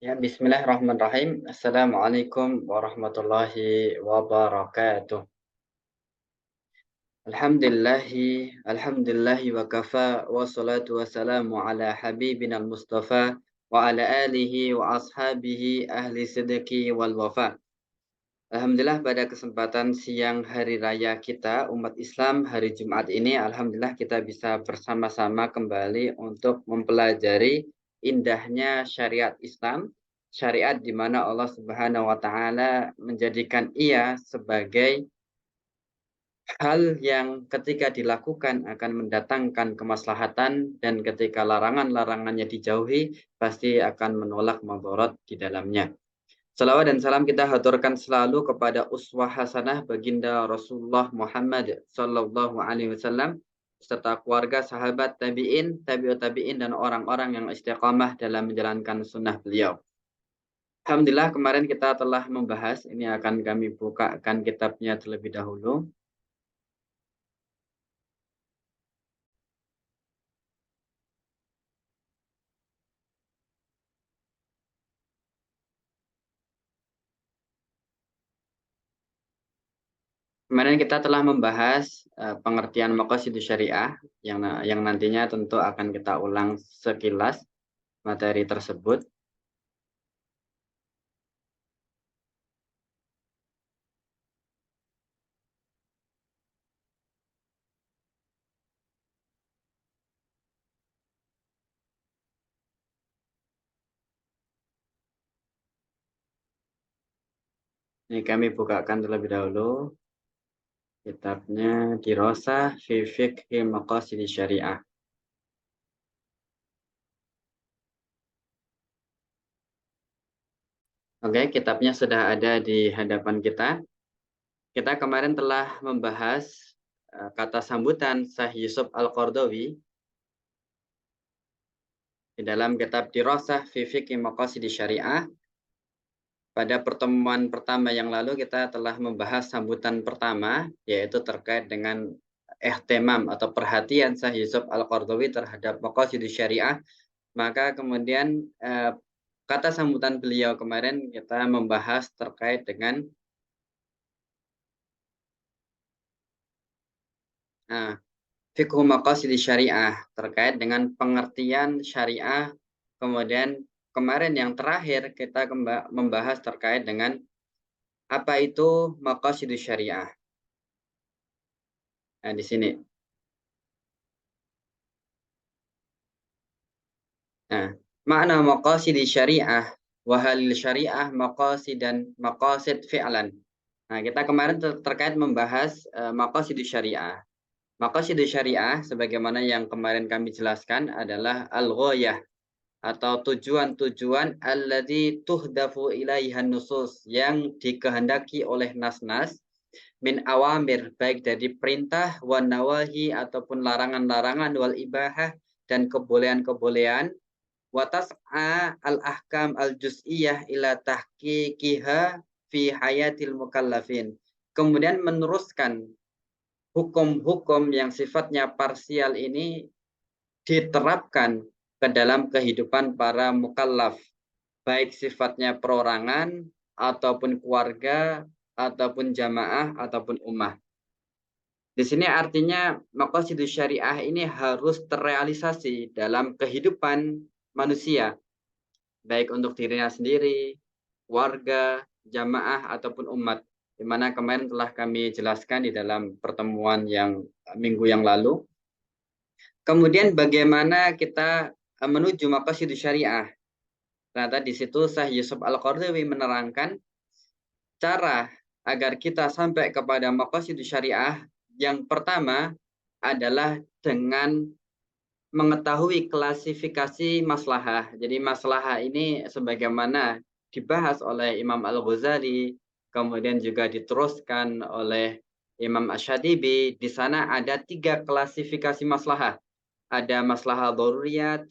Ya, bismillahirrahmanirrahim. Assalamualaikum warahmatullahi wabarakatuh. Alhamdulillahi wa kafa wa salatu wassalamu ala habibina al-mustafa wa ala alihi wa ashabihi ahli sidqi wal wafa. Alhamdulillah pada kesempatan siang hari raya kita umat Islam hari Jumat ini alhamdulillah kita bisa bersama-sama kembali untuk mempelajari indahnya syariat Islam, syariat di mana Allah Subhanahu wa taala menjadikan ia sebagai hal yang ketika dilakukan akan mendatangkan kemaslahatan dan ketika larangan-larangannya dijauhi pasti akan menolak madharat di dalamnya. Salawat dan salam kita haturkan selalu kepada uswah hasanah baginda Rasulullah Muhammad sallallahu alaihi wasallam serta keluarga, sahabat, tabi'in, tabi'ut tabi'in dan orang-orang yang istiqamah dalam menjalankan sunnah beliau. Alhamdulillah kemarin kita telah membahas, ini akan kami bukakan kitabnya terlebih dahulu. Kemarin kita telah membahas pengertian maqasidus syariah yang nantinya tentu akan kita ulang sekilas materi tersebut. Ini kami bukakan terlebih dahulu kitabnya Dirosah fi Fiqhi Maqasidis Syariah. Oke, kitabnya sudah ada di hadapan kita. Kita kemarin telah membahas kata sambutan Syekh Yusuf Al-Qardawi di dalam kitab Dirosah fi Fiqhi Maqasidis Syariah. Pada pertemuan pertama yang lalu kita telah membahas sambutan pertama, yaitu terkait dengan ihtimam atau perhatian Syekh Yusuf Al-Qardawi terhadap maqasidus syariah. Maka kemudian kata sambutan beliau kemarin kita membahas terkait dengan fiqhu maqasidus syariah, terkait dengan pengertian syariah. Kemudian kemarin yang terakhir kita membahas terkait dengan apa itu maqasidus syariah. Nah, di sini. Nah, makna maqasidus syariah wa halil syariah maqasid dan maqasid fi'lan. Nah, kita kemarin terkait membahas maqasidus syariah. Maqasidus syariah sebagaimana yang kemarin kami jelaskan adalah al-ghayah atau tujuan-tujuan alladzi tuhdafu ilaihan nusus yang dikehendaki oleh nas-nas min awamir baik dari perintah wan nawahi ataupun larangan-larangan wal ibahah dan kebolehan-kebolehan wa tas'a al-ahkam al-juz'iyah ila tahqiqiha fi hayatil mukallafin. Kemudian meneruskan hukum-hukum yang sifatnya parsial ini diterapkan ke dalam kehidupan para mukallaf, baik sifatnya perorangan ataupun keluarga ataupun jamaah ataupun ummah. Di sini artinya maqasidus syariah ini harus terrealisasi dalam kehidupan manusia, baik untuk dirinya sendiri, warga, jamaah ataupun umat. Di mana kemarin telah kami jelaskan di dalam pertemuan yang minggu yang lalu. Kemudian bagaimana kita menuju maqasidus syariah. Ternyata di situ Syekh Yusuf Al-Qardawi menerangkan cara agar kita sampai kepada maqasidus syariah yang pertama adalah dengan mengetahui klasifikasi maslahah. Jadi maslahah ini sebagaimana dibahas oleh Imam Al-Ghazali, kemudian juga diteruskan oleh Imam Asy-Syatibi. Di sana ada 3 klasifikasi maslahah. Ada maslahah daruriyat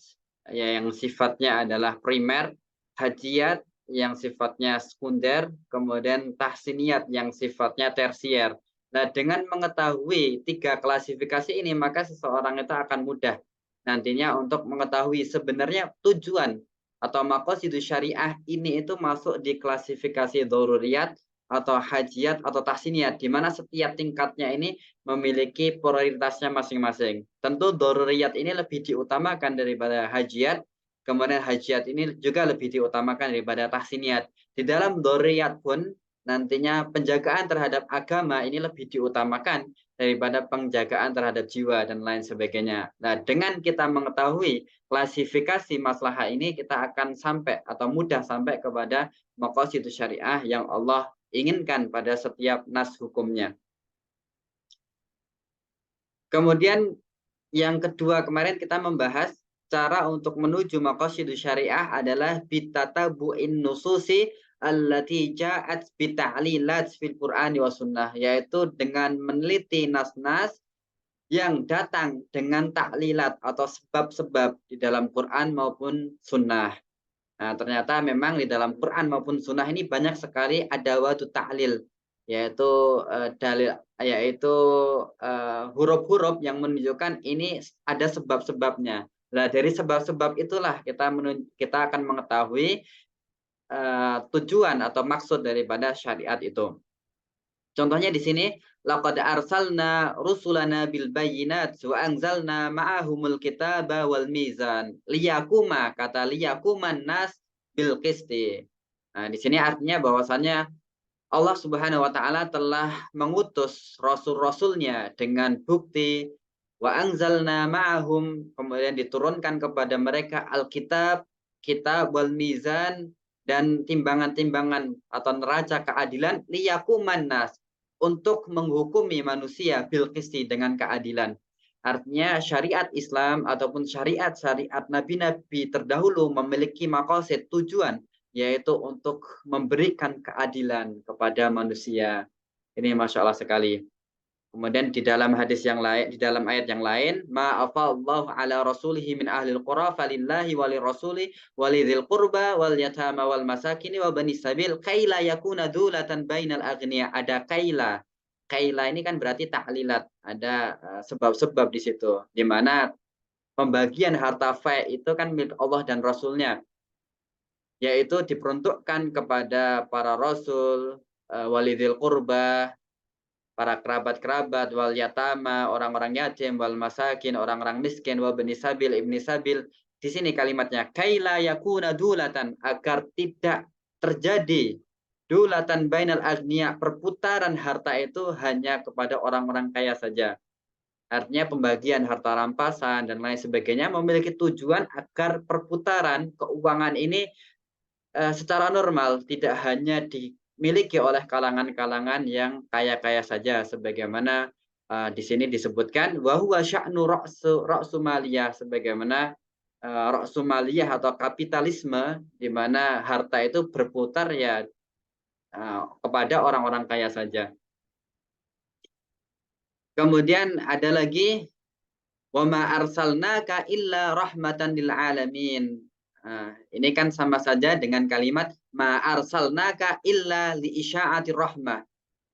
yang sifatnya adalah primer, hajiyat yang sifatnya sekunder, kemudian tahsiniyat yang sifatnya tersier. Nah, dengan mengetahui 3 klasifikasi ini, maka seseorang itu akan mudah nantinya untuk mengetahui sebenarnya tujuan atau maqasidus syariah ini itu masuk di klasifikasi daruriyat atau hajiyat atau tahsiniyat, di mana setiap tingkatnya ini memiliki prioritasnya masing-masing. Tentu daruriyat ini lebih diutamakan daripada hajiyat, kemudian hajiyat ini juga lebih diutamakan daripada tahsiniyat. Di dalam daruriyat pun nantinya penjagaan terhadap agama ini lebih diutamakan daripada penjagaan terhadap jiwa dan lain sebagainya. Nah, dengan kita mengetahui klasifikasi maslahah ini, kita akan sampai atau mudah sampai kepada maqasidus syariah yang Allah inginkan pada setiap nas hukumnya. Kemudian yang kedua, kemarin kita membahas cara untuk menuju maqasidus syariah adalah bitatabu'in nususi allati ja'at bita'lilat fil Qur'ani wa sunnah, yaitu dengan meneliti nas-nas yang datang dengan taklilat atau sebab-sebab di dalam Quran maupun sunnah. Nah, ternyata memang di dalam Quran maupun Sunnah ini banyak sekali adawatut ta'lil, yaitu yaitu huruf-huruf yang menunjukkan ini ada sebab-sebabnya. Nah, dari sebab-sebab itulah kita akan mengetahui tujuan atau maksud daripada syariat itu. Contohnya di sini, laqad arsalna rusulana bil bayyinat wa anzalna ma'ahumul kitaba wal mizan liyakuma, kata liyakuman nas bil qisti. Nah, di sini artinya bahwasannya Allah Subhanahu wa taala telah mengutus rasul-rasulnya dengan bukti, wa anzalna ma'ahum, kemudian diturunkan kepada mereka alkitab, kitab wal mizan, dan timbangan-timbangan atau neraca keadilan liyakuman nas, untuk menghukumi manusia bil qisti, dengan keadilan. Artinya syariat Islam ataupun syariat-syariat nabi-nabi terdahulu memiliki maqasid, tujuan, yaitu untuk memberikan keadilan kepada manusia. Ini Masya Allah sekali. Kemudian di dalam hadis yang lain, di dalam ayat yang lain, ma'afallahu ala rasulihi min ahlil qura falillahi walirrasuli walidhil qurba wal yatama wal masakini wa bani sabil kaila yakuna dzulatan bainal aghniya. Ada kaila. Kaila ini kan berarti taklilat, ada sebab-sebab di situ, di mana pembagian harta fai itu kan milik Allah dan Rasulnya, yaitu diperuntukkan kepada para rasul, walidil qurba, para kerabat-kerabat, wal yatama, orang-orang yatim, wal masakin, orang-orang miskin, wa bani sabil, ibni sabil. Di sini kalimatnya kaila yakuna dulatan, agar tidak terjadi dulatan bainal agniya, perputaran harta itu hanya kepada orang-orang kaya saja. Artinya pembagian harta rampasan dan lain sebagainya memiliki tujuan agar perputaran keuangan ini secara normal tidak hanya dimiliki oleh kalangan-kalangan yang kaya-kaya saja, sebagaimana di sini disebutkan wa huwa sya'nu ra'su maliyah, sebagaimana ra'su maliyah atau kapitalisme, di mana harta itu berputar ya kepada orang-orang kaya saja. Kemudian ada lagi wa ma arsalnaka illa rahmatan lil alamin. Nah, ini kan sama saja dengan kalimat ma arsalnaka illa li isya'ati rahmah.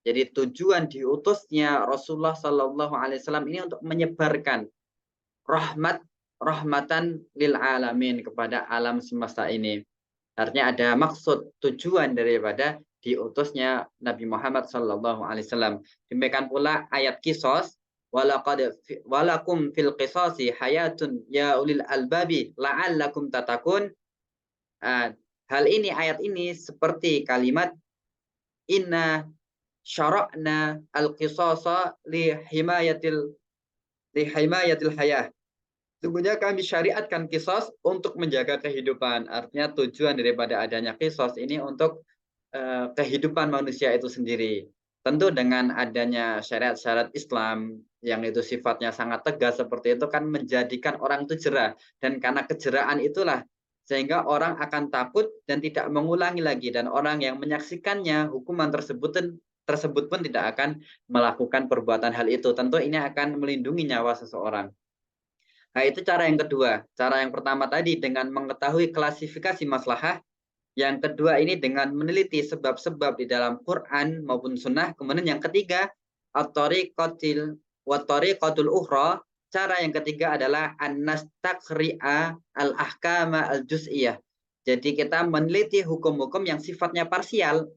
Jadi tujuan diutusnya Rasulullah Sallallahu Alaihi Wasallam ini untuk menyebarkan rahmatan lil alamin, kepada alam semesta ini. Artinya ada maksud, tujuan daripada diutusnya Nabi Muhammad Sallallahu Alaihi Wasallam. Demikian pula ayat Qisas, walakum fil qisasi hayatun ya ulil albabi la'allakum tatakun. Hal ini, ayat ini seperti kalimat inna syara'na al-qisasa li himayatil hayah. Sungguhnya kami syariatkan kisos untuk menjaga kehidupan. Artinya tujuan daripada adanya kisos ini untuk kehidupan manusia itu sendiri. Tentu dengan adanya syariat-syariat Islam yang itu sifatnya sangat tegas seperti itu kan menjadikan orang itu jerah. Dan karena kejerahan itulah sehingga orang akan takut dan tidak mengulangi lagi. Dan orang yang menyaksikannya hukuman tersebut pun tidak akan melakukan perbuatan hal itu. Tentu ini akan melindungi nyawa seseorang. Nah, itu cara yang kedua. Cara yang pertama tadi dengan mengetahui klasifikasi maslahah. Yang kedua ini dengan meneliti sebab-sebab di dalam Quran maupun Sunnah. Kemudian yang ketiga, at-tariqatul ukhra. Cara yang ketiga adalah an-nastakri'a al-ahkama al-juz'iyah. Jadi kita meneliti hukum-hukum yang sifatnya parsial.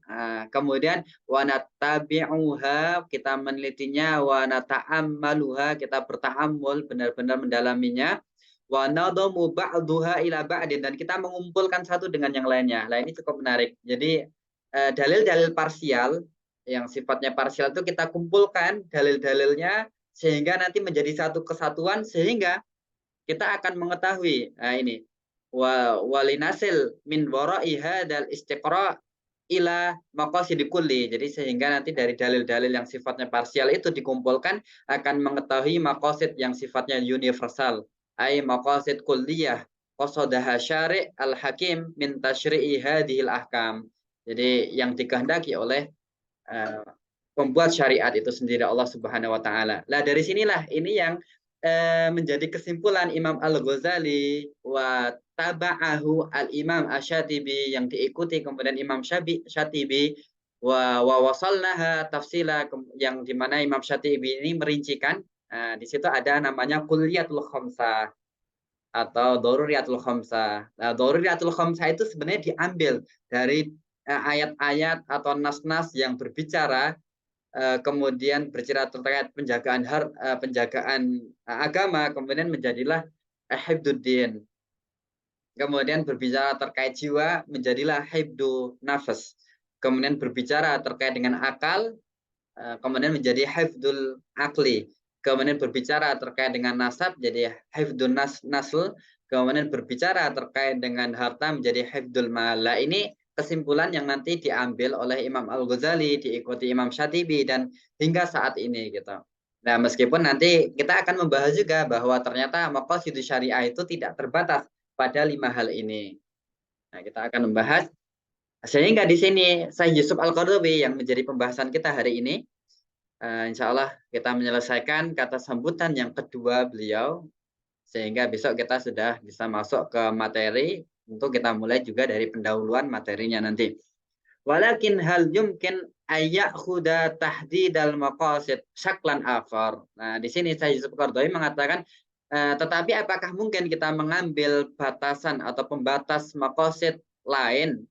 Kemudian wa natabi'uha, kita menelitinya, wa nata'ammaluha, kita berta'ammul, benar-benar mendalaminya. Wa nadamu ba'duha ila ba'din, dan kita mengumpulkan satu dengan yang lainnya. Nah, ini cukup menarik. Jadi dalil-dalil parsial yang sifatnya parsial itu kita kumpulkan dalil-dalilnya sehingga nanti menjadi satu kesatuan, sehingga kita akan mengetahui. Nah, ini walinasil min wara'i hadzal istiqra ila maqasid kulli. Jadi sehingga nanti dari dalil-dalil yang sifatnya parsial itu dikumpulkan akan mengetahui maqasid yang sifatnya universal, ai maqasid kulliyah qasadaha syari' al-hakim min tasyri'i hadhil ahkam. Jadi yang dikehendaki oleh uh, pembuat syariat itu sendiri, Allah Subhanahu wa taala. Nah, dari sinilah ini yang menjadi kesimpulan Imam Al-Ghazali wa taba'ahu al-Imam Asy-Syatibi, yang diikuti kemudian Imam Syatibi wa wasalnaha tafsila, yang dimana Imam Syatibi ini merincikan. Di situ ada namanya Kulliyatul Khamsah atau Daruriyatul Khamsah. Nah, Daruriyatul Khamsah itu sebenarnya diambil dari ayat-ayat atau nas-nas yang berbicara kemudian bercerita terkait penjagaan agama, kemudian menjadilah hifdzuddin. Kemudian berbicara terkait jiwa, menjadilah hifdzu nafas. Kemudian berbicara terkait dengan akal, kemudian menjadi hifdzul akli. Kemudian berbicara terkait dengan nasab, jadi hifdzun nasl. Kemudian berbicara terkait dengan harta, menjadi hifdzul mal. Ini kesimpulan yang nanti diambil oleh Imam Al-Ghazali, diikuti Imam Syatibi, dan hingga saat ini gitu. Nah, meskipun nanti kita akan membahas juga bahwa ternyata maqasidus syariah itu tidak terbatas pada 5 hal ini. Nah, kita akan membahas, sehingga di sini Syekh Yusuf Al-Qaradawi yang menjadi pembahasan kita hari ini. Insya Allah kita menyelesaikan kata sambutan yang kedua beliau, sehingga besok kita sudah bisa masuk ke materi untuk kita mulai juga dari pendahuluan materinya nanti. Walakin hal yumkin ayyakhuda tahdidal maqasid syaklan akhar. Nah, di sini Syekh Yusuf Qaradawi mengatakan, tetapi apakah mungkin kita mengambil batasan atau pembatas maqasid lain,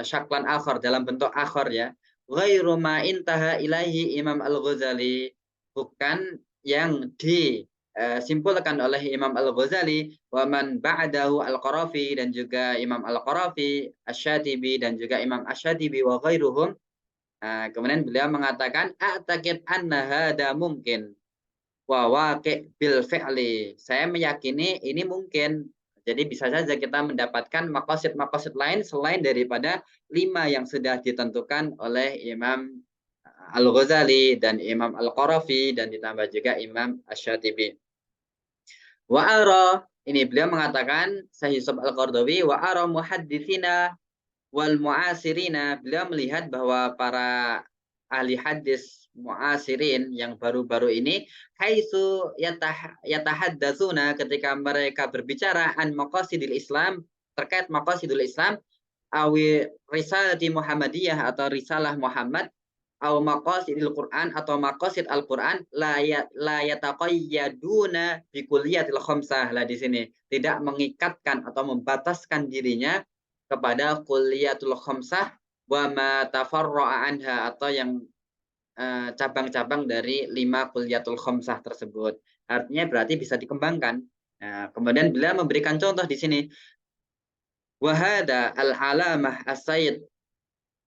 syaklan akhar, dalam bentuk akhar ya, ghairu ma intaha ilaihi Imam Al-Ghazali, bukan yang disimpulkan oleh Imam Al-Ghazali, wa man ba'dahu Al-Qarafi, dan juga Imam Al-Qarafi, Asy-Syatibi, dan juga Imam Asy-Syatibi wa ghairuhum. Kemudian beliau mengatakan, a'taqid anna hada mungkin wa waqi' bil fi'li. Saya meyakini ini mungkin. Jadi bisa saja kita mendapatkan maqasid-maqasid lain selain daripada 5 yang sudah ditentukan oleh Imam Al-Ghazali dan Imam Al-Qarafi, dan ditambah juga Imam Asy-Syatibi. Wa ara, ini beliau mengatakan, Syekh Yusuf Al-Qaradawi, wa ara muhadditsina wal mu'asirina, beliau melihat bahwa para ahli hadis mu'asirin yang baru-baru ini, haitsu yatahaddatsuna, ketika mereka berbicara an maqasidil Islam, terkait maqasidul Islam, awi risalati Muhammadiyah, atau risalah Muhammad, au maqasidil Quran, atau maqasid Al-Quran, la yataqayyaduna bi kulliyatil khamsah. Lah di sini tidak mengikatkan atau membataskan dirinya kepada kulliyatul khamsah wa ma tafarra'a anha, atau yang cabang-cabang dari 5 kulliyatul khamsah tersebut. Artinya berarti bisa dikembangkan. Nah, kemudian beliau memberikan contoh di sini. Wa hada al-alamah as-sayyid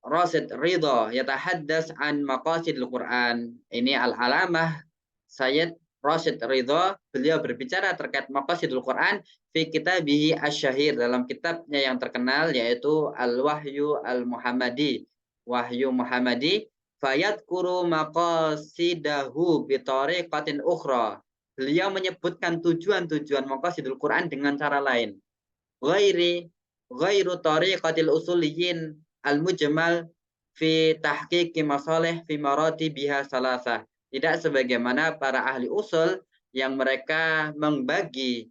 Rasid Ridha yatahaddas an maqasidil Quran. Ini al-alamah Sayyid Rasid Ridha, beliau berbicara terkait maqasidul Quran fi kitabihi asy-syahir, dalam kitabnya yang terkenal yaitu Al-Wahyu Al-Muhammadi, Wahyu Muhammadi, fayadkuru maqasidahu bi tariqatin ukhra. Beliau menyebutkan tujuan-tujuan maqasidul Quran dengan cara lain. Ghairu tariqatil usuliyyin al-mujmal fi tahqiqi masalih fi marati biha salasah. Tidak sebagaimana para ahli usul yang mereka membagi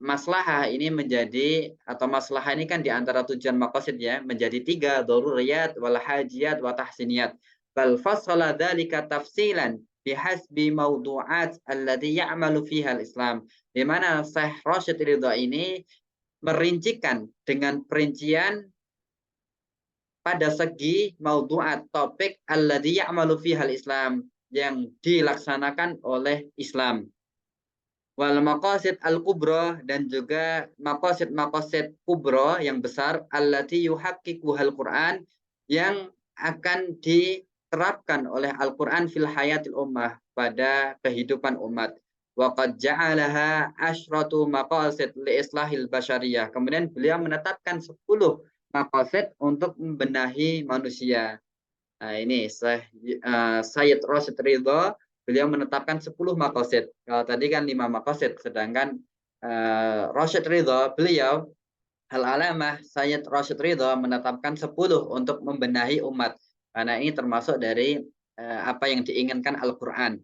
maslahah ini menjadi, atau maslahah ini kan diantara tujuan maqasid ya, menjadi 3, daruriyat wal hajiyat wa tahsiniyat. Bal fassala dzalika tafsilan bihasbi mawdu'at alladhi ya'malu fiha al-Islam. Di mana Syekh Rasyid Ridha ini merincikan dengan perincian pada segi maudhu'at topik alladzi ya'malu fihal Islam yang dilaksanakan oleh Islam. Wal maqasid al-kubra dan juga maqasid kubra yang besar allati yuhaqqiquhal Qur'an yang akan diterapkan oleh Al-Qur'an fil hayatil ummah pada kehidupan umat. Wa qad ja'alaha asyratu maqasid li islahil basyariyah. Kemudian beliau menetapkan 10 maqasid untuk membenahi manusia. Nah, ini Sayyid Rashid Ridha, beliau menetapkan 10 maqasid. Kalau tadi kan 5 maqasid, sedangkan Rashid Ridha, beliau Al-Alamah Sayyid Rashid Ridha menetapkan 10 untuk membenahi umat. Karena ini termasuk dari apa yang diinginkan Al-Qur'an.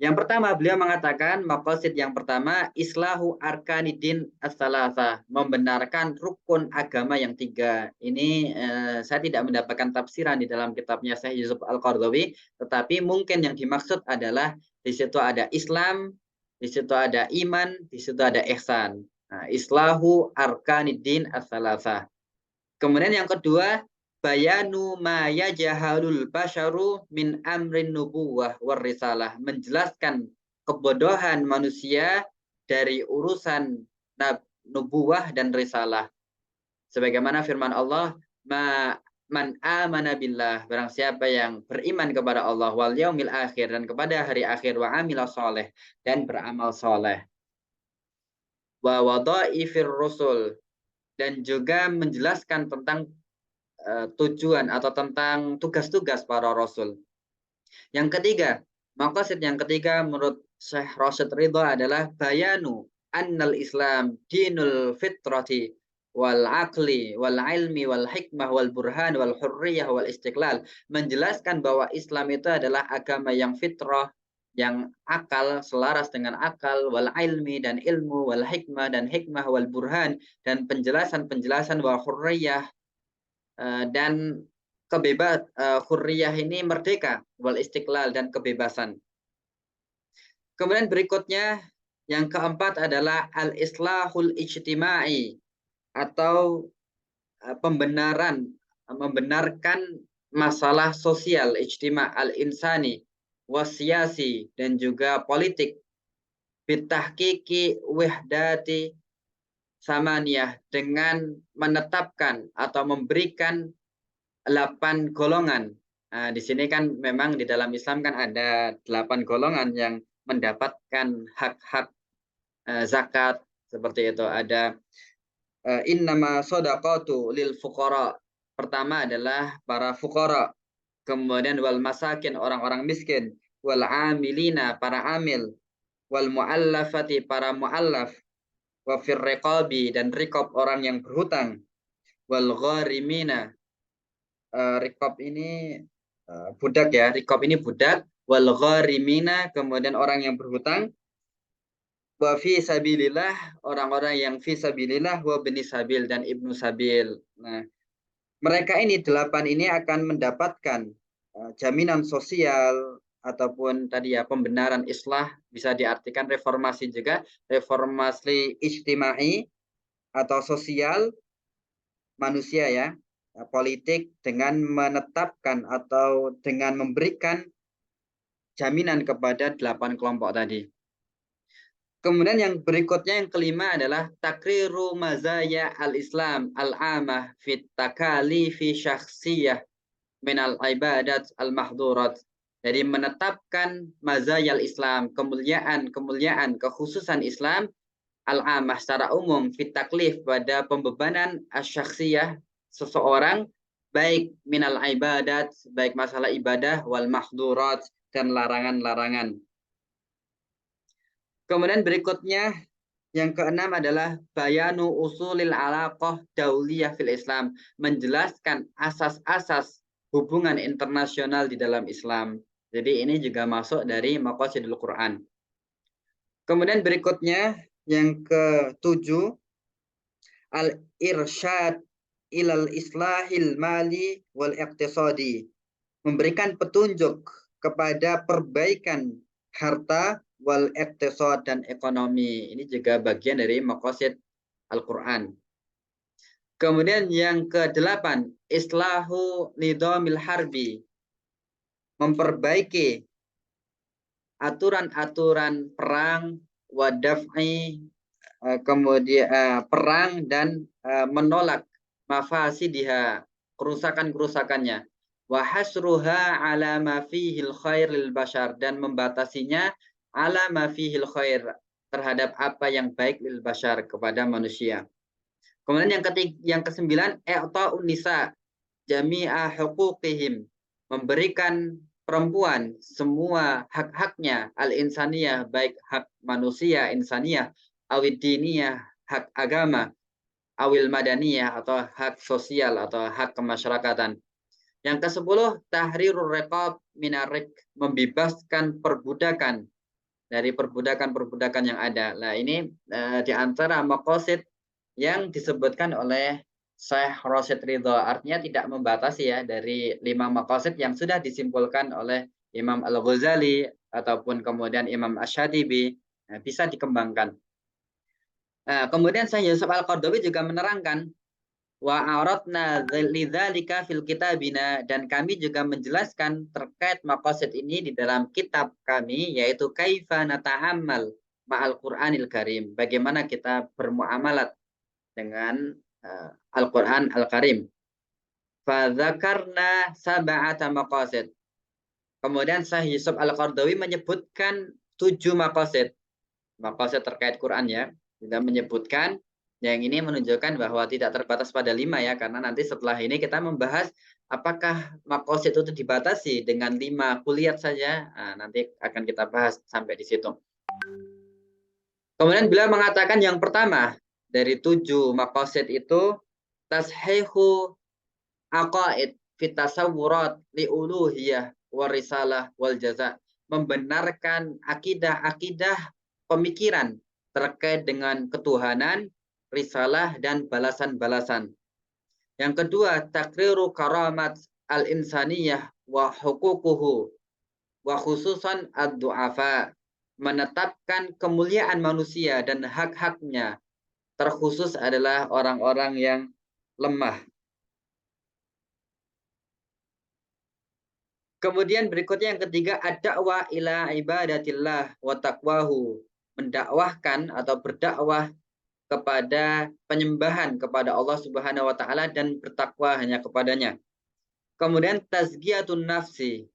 Yang pertama, beliau mengatakan maqasid yang pertama islahu arkanidin as-salasa, membenarkan rukun agama yang 3. Ini saya tidak mendapatkan tafsiran di dalam kitabnya Syekh Yusuf Al-Qaradawi, tetapi mungkin yang dimaksud adalah di situ ada Islam, di situ ada iman, di situ ada ihsan. Nah, islahu arkanidin as-salasa. Kemudian yang kedua, bayanu ma yajahalul basyaru min amrin nubuwah war risalah, menjelaskan kebodohan manusia dari urusan nubuwah dan risalah. Sebagaimana firman Allah, man amana billah, barang siapa yang beriman kepada Allah wal yaumil akhir, dan kepada hari akhir, wa amila soleh, dan beramal soleh. Wa wadhaifir rusul, dan juga menjelaskan tentang tujuan atau tentang tugas-tugas para rasul. Yang ketiga, maqasid yang ketiga menurut Syekh Rashid Ridha adalah bayanu annal Islam dinul fitrati wal aqli wal ilmi wal hikmah wal burhan wal hurriyah wal istiqlal, menjelaskan bahwa Islam itu adalah agama yang fitrah, yang akal, selaras dengan akal, wal ilmi, dan ilmu, wal hikmah, dan hikmah, wal burhan, dan penjelasan-penjelasan, wal hurriyah, dan hurriyah ini merdeka, wal istiqlal, dan kebebasan. Kemudian berikutnya yang keempat adalah al-islahul ijtima'i, atau membenarkan masalah sosial, ijtima' al-insani, wasiyasi, dan juga politik, bitahqiqi wihdati samaniyah, dengan menetapkan atau memberikan 8 golongan. Nah, di sini kan memang di dalam Islam kan ada 8 golongan yang mendapatkan hak-hak zakat seperti itu. Ada innama shadaqatu lil fuqara. Pertama adalah para fuqara. Kemudian wal masakin, orang-orang miskin, wal amilina, para amil, wal muallafati, para muallaf, wa fir riqabi, dan riqab, orang yang berhutang, wal gharimina, rikob ini budak ya, rikob ini budak, wal gharimina, kemudian orang yang berhutang, wa fi sabilillah, orang-orang yang fi sabilillah, wa bani sabil, dan ibnu sabil. Nah, mereka ini 8 ini akan mendapatkan jaminan sosial ataupun tadi ya pembenaran islah, bisa diartikan reformasi juga, reformasi ijtimai atau sosial manusia ya, politik, dengan menetapkan atau dengan memberikan jaminan kepada 8 kelompok tadi. Kemudian yang berikutnya yang kelima adalah takriru mazaya al-Islam al-amah fit takalifi syakhsiyah minal ibadat al-mahdurat. Jadi menetapkan mazaya al-Islam, kemuliaan, kekhususan Islam al-amah secara umum, fit taklif, pada pembebanan asyakhsiyah seseorang, baik minal ibadat, baik masalah ibadah, wal mahdurat, dan larangan-larangan. Kemudian berikutnya yang keenam adalah bayanu usulil alaqah dauliyah fil Islam, menjelaskan asas-asas hubungan internasional di dalam Islam. Jadi ini juga masuk dari maqasidul Quran. Kemudian berikutnya yang ketujuh, al-irsyad ilal islahil mali wal iqtisadi, memberikan petunjuk kepada perbaikan harta, wal iqtisad, dan ekonomi. Ini juga bagian dari maqasid Al-Quran. Kemudian yang ke-8, islahu nidhamil harbi, memperbaiki aturan-aturan perang, wadaf'i, kemudian perang dan menolak mafasidiha, kerusakan-kerusakannya, wa hasruha ala ma fihil khair lil bashar, dan membatasinya ala ma fihil khair, terhadap apa yang baik lil bashar, kepada manusia. Kemudian yang kesembilan, i'ta'un nisa jami'a huquqihim, memberikan perempuan semua hak-haknya, al-insaniyah, baik hak manusia insaniyah, awid diniyah, hak agama, awil madaniyah, atau hak sosial atau hak kemasyarakatan. Yang ke-10, tahrirur riqab minarik, membebaskan perbudakan dari perbudakan-perbudakan yang ada. Nah, ini di antara maqasid yang disebutkan oleh Syekh Rasyid Ridha, artinya tidak membatasi ya dari 5 maqasid yang sudah disimpulkan oleh Imam Al-Ghazali ataupun kemudian Imam Asy-Syatibi, bisa dikembangkan. Kemudian Syekh Yusuf Al-Qaradawi juga menerangkan wa aradna lidzalika fil kitabina, dan kami juga menjelaskan terkait maqasid ini di dalam kitab kami, yaitu kaifa nata'ammal ma'al Qur'anil Karim, bagaimana kita bermuamalat dengan Al-Qur'an Al-Karim. Fa dzakarna sab'ata maqasid. Kemudian Syekh Yusuf Al-Qaradawi menyebutkan 7 maqasid. Maqasid terkait Quran ya. Kita menyebutkan, yang ini menunjukkan bahwa tidak terbatas pada 5 ya, karena nanti setelah ini kita membahas apakah maqasid itu dibatasi dengan 5 kuliat saja. Nah, nanti akan kita bahas sampai di situ. Kemudian beliau mengatakan yang pertama dari 7 maqasid itu tashihu aqaid fit tasawwurat li uluhiyah wa risalah wal jaza, membenarkan akidah-akidah pemikiran terkait dengan ketuhanan, risalah, dan balasan-balasan. Yang kedua, takriru karamat al-insaniyah wa huququhu wa khususan ad-du'afa, menetapkan kemuliaan manusia dan hak-haknya, terkhusus adalah orang-orang yang lemah. Kemudian berikutnya yang ketiga, ad-da'wah ila ibadatillah wa taqwahu, mendakwahkan atau berdakwah kepada penyembahan kepada Allah Subhanahu wa taala dan bertakwa hanya kepadanya. Kemudian tazkiyatun nafsi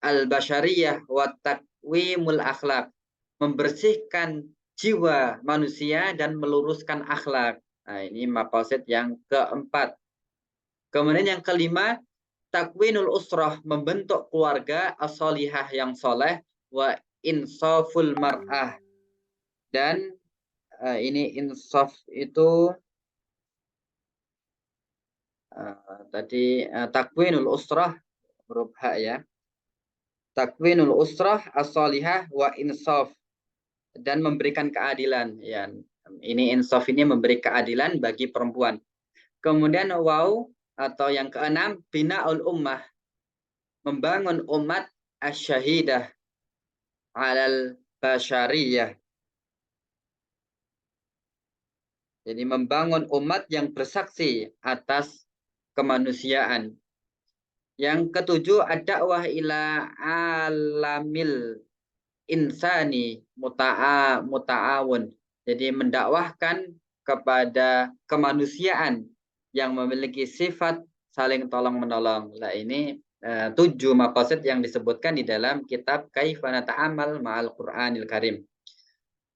al-basyariyah wa taqwimul akhlak, membersihkan jiwa manusia dan meluruskan akhlak. Nah, ini maqasid yang keempat. Kemudian yang kelima, takwinul usrah, membentuk keluarga as-solihah yang soleh, wa insaful mar'ah, dan ini insaf itu tadi takwinul usrah huruf H ya, takwinul usrah as-solihah wa insaf, dan memberikan keadilan ya. Ini insaf ini memberi keadilan bagi perempuan. Kemudian wow atau yang keenam, binaul ummah, membangun umat asyahidah alal basyariyah. Jadi membangun umat yang bersaksi atas kemanusiaan. Yang ketujuh, ad-da'wah ila alamil insani muta'awun. Jadi mendakwahkan kepada kemanusiaan yang memiliki sifat saling tolong-menolong. Nah, ini 7 maqasid yang disebutkan di dalam kitab Kaifa Nata'amal Ma'al Qur'anil Karim.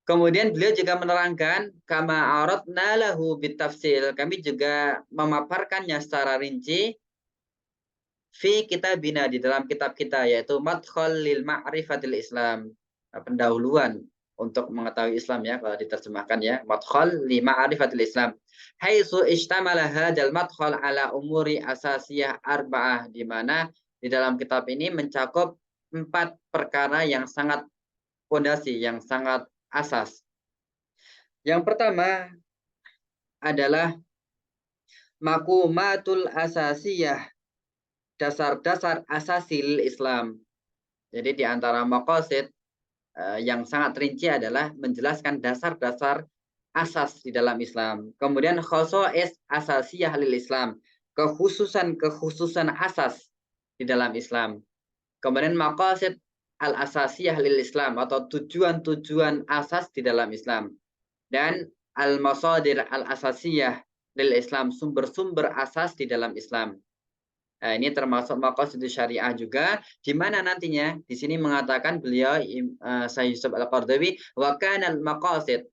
Kemudian beliau juga menerangkan kama aradna lahu bitafsil, kami juga memaparkannya secara rinci fi kitabina, di dalam kitab kita, yaitu Madkhal lil Ma'rifatil Islam, pendahuluan untuk mengetahui Islam ya, kalau diterjemahkan ya, Madkhal li Ma'rifatil Islam, haitsu istamala hadzal madkhal ala umuri asasiyah arba'ah, di mana di dalam kitab ini mencakup 4 perkara yang sangat fondasi, yang sangat asas. Yang pertama adalah makumatul asasiyah, dasar-dasar asasil Islam. Jadi di antara maqasid yang sangat rinci adalah menjelaskan dasar-dasar asas di dalam Islam. Kemudian khosais asasiyah lil Islam, kekhususan asas di dalam Islam. Kemudian maqasid al-asasiyah lil Islam atau tujuan-tujuan asas di dalam Islam. Dan al-masadir al-asasiyah lil Islam, sumber-sumber asas di dalam Islam. Nah, ini termasuk maqasid syariah juga, di mana nantinya di sini mengatakan beliau Syekh Yusuf Al-Qaradawi wa kana al-maqasid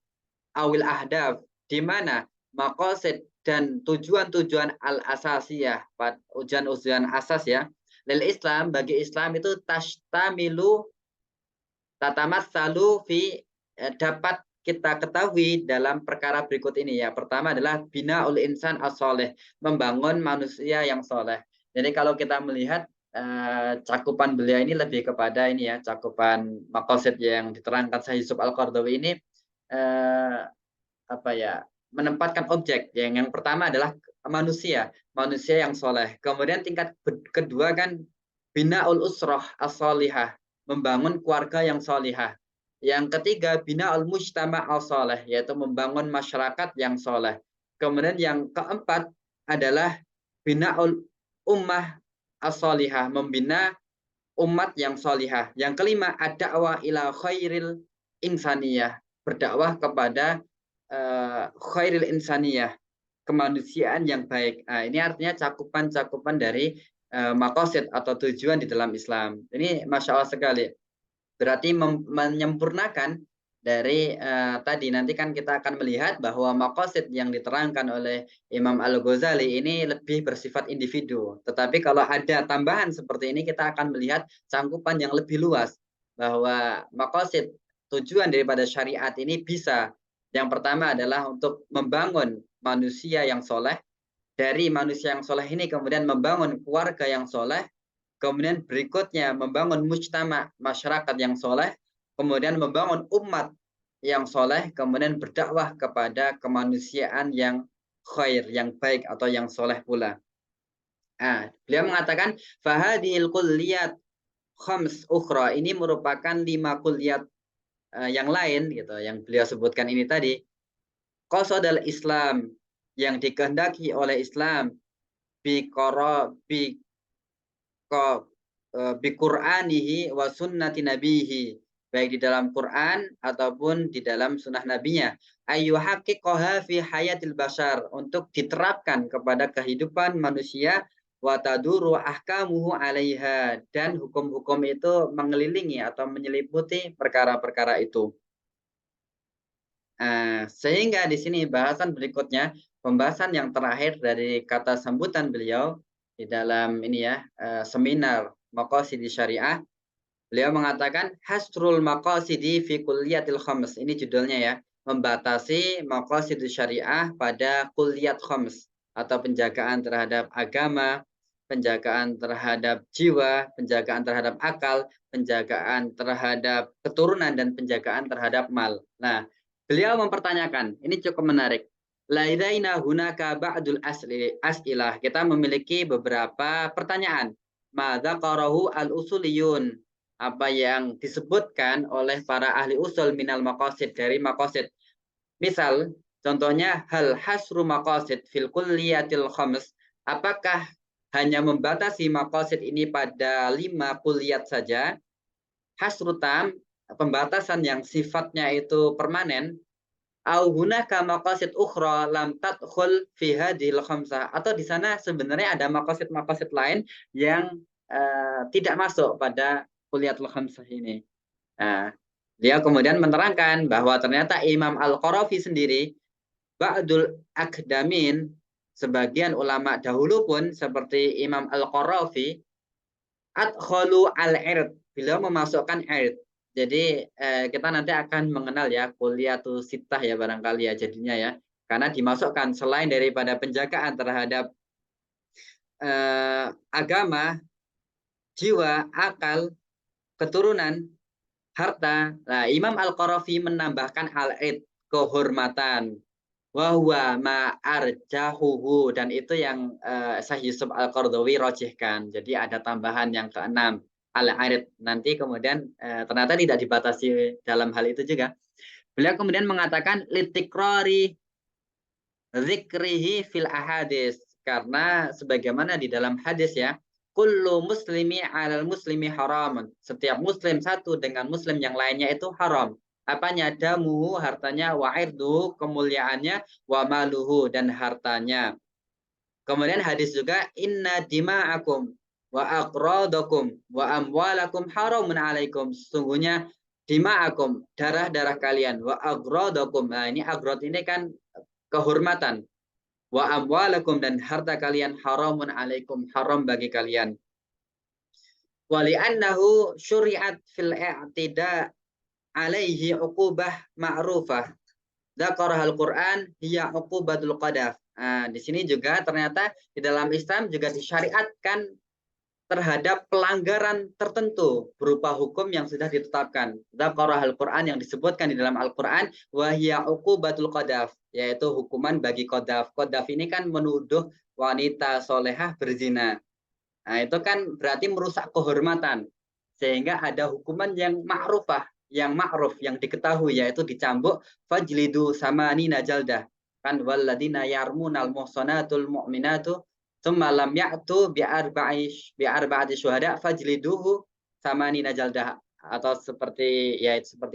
awil ahdaf, di mana maqasid dan tujuan-tujuan al-asasiyah, ujian-ujian asas ya, lil Islam, bagi Islam itu tashtamilu tatamassalu fi, dapat kita ketahui dalam perkara berikut ini ya. Pertama adalah binaul insan as-soleh, membangun manusia yang soleh. Jadi kalau kita melihat cakupan beliau ini lebih kepada ini ya, cakupan maqasid yang diterangkan Syekh Yusuf Al-Qaradawi ini eh, apa ya, menempatkan objek yang pertama adalah manusia yang soleh. Kemudian tingkat kedua kan binaul usroh as-solihah, membangun keluarga yang solihah. Yang ketiga binaul mujtama as-soleh, yaitu membangun masyarakat yang soleh. Kemudian yang keempat adalah binaul ummah as-solihah, membina umat yang solihah. Yang kelima ad-da'wah ila khairil insaniyah, berdakwah kepada khairil insaniyah, kemanusiaan yang baik. Nah, ini artinya cakupan-cakupan dari maqasid atau tujuan di dalam Islam. Ini masya Allah sekali. Berarti menyempurnakan dari tadi nanti kan kita akan melihat bahwa maqasid yang diterangkan oleh Imam Al-Ghazali ini lebih bersifat individu. Tetapi kalau ada tambahan seperti ini kita akan melihat cangkupan yang lebih luas bahwa maqasid, tujuan daripada syariat ini bisa, yang pertama adalah untuk membangun manusia yang soleh, dari manusia yang soleh ini kemudian membangun keluarga yang soleh, kemudian berikutnya membangun mujtama, masyarakat yang soleh, kemudian membangun umat yang soleh, kemudian berdakwah kepada kemanusiaan yang khair, yang baik atau yang soleh pula. Nah, beliau mengatakan fahadil kulliyat khams ukhra, ini merupakan 5 kulliyat yang lain gitu, yang beliau sebutkan ini tadi. Qasadal Islam, yang dikehendaki oleh Islam bi Qur'anihi wa sunnati nabihi, baik di dalam Quran ataupun di dalam sunnah nabinya, ayu haqiqaha fi hayatil bashar, untuk diterapkan kepada kehidupan manusia, wa taduru ahkamuhu alaiha, dan hukum-hukum itu mengelilingi atau menyeliputi perkara-perkara itu. Sehingga di sini bahasan berikutnya, pembahasan yang terakhir dari kata sambutan beliau di dalam ini ya, seminar Maqasidi Syariah, beliau mengatakan hasrul maqasidi fi kulliyatil khams. Ini judulnya ya, membatasi maqasidi syariah pada kulliyat khams, atau penjagaan terhadap agama, penjagaan terhadap jiwa, penjagaan terhadap akal, penjagaan terhadap keturunan, dan penjagaan terhadap mal. Nah, beliau mempertanyakan, ini cukup menarik. Laidaina hunaka ba'dul as'ilah. Kita memiliki beberapa pertanyaan. Madza qarahu al-usuliyun, apa yang disebutkan oleh para ahli usul minal maqasid, dari maqasid. Misal, contohnya hal hasru maqasid fil kulliyatil khams, apakah hanya membatasi maqasid ini pada 5 kulliyat saja? Hasru tam, pembatasan yang sifatnya itu permanen, au hunaka maqasid ukhra lam tadkhul fi hadhil khamsah, atau di sana sebenarnya ada maqasid-maqasid lain yang tidak masuk pada kuliatul khamsah ini. Nah, dia kemudian menerangkan bahwa ternyata Imam Al-Qarafi sendiri, ba'dul akdamin, sebagian ulama dahulu pun seperti Imam Al-Qarafi, adkhalu al-ird, beliau memasukkan ird. Jadi kita nanti akan mengenal ya kuliatul sittah ya barangkali ya jadinya ya. Karena dimasukkan selain daripada penjagaan terhadap agama, jiwa, akal, keturunan, harta. Nah, Imam Al-Qarafi menambahkan al-id, kehormatan. Wahwa ma'arjahuhu, dan itu yang Syekh Yusuf Al-Qaradawi rojihkan. Jadi ada tambahan yang keenam, al-arid. Nanti kemudian ternyata tidak dibatasi dalam hal itu juga. Beliau kemudian mengatakan litikrari zikrihi fil ahadis, karena sebagaimana di dalam hadis ya, kullu muslimi 'alal muslimi haramun. Setiap muslim satu dengan muslim yang lainnya itu haram. Apanya? Damuhu, hartanya, wa irduhu, kemuliaannya, wa maluhu, dan hartanya. Kemudian hadis juga inna dima'akum wa aqradakum wa amwalakum haramun alaikum. Sesungguhnya dima'akum, darah-darah kalian, wa aqradakum. Nah, ini agrad ini kan kehormatan. Wa amwalakum, dan harta kalian, haramun alaikum, haram bagi kalian. Wa li'annahu syuri'at fil i'tida alaihi uqubah ma'rufah. Dzakarahal Quran hiya uqubatul qadaf. Nah, di sini juga ternyata di dalam Islam juga disyariatkan terhadap pelanggaran tertentu berupa hukum yang sudah ditetapkan. Dzakarahal Quran, yang disebutkan di dalam Al-Qur'an, wa hiya uqubatul qadaf, yaitu hukuman bagi qadaf. Qadaf ini kan menuduh wanita solehah berzina. Nah, itu kan berarti merusak kehormatan. Sehingga ada hukuman yang ma'rufah, yang ma'ruf, yang diketahui, yaitu dicambuk fajlidu samani najaldah. Kan walladina yarmunal muhsanatul mu'minatu tsumma lam ya'tu bi'arba'ati syuhada fajliduhu samani najaldah. Atau seperti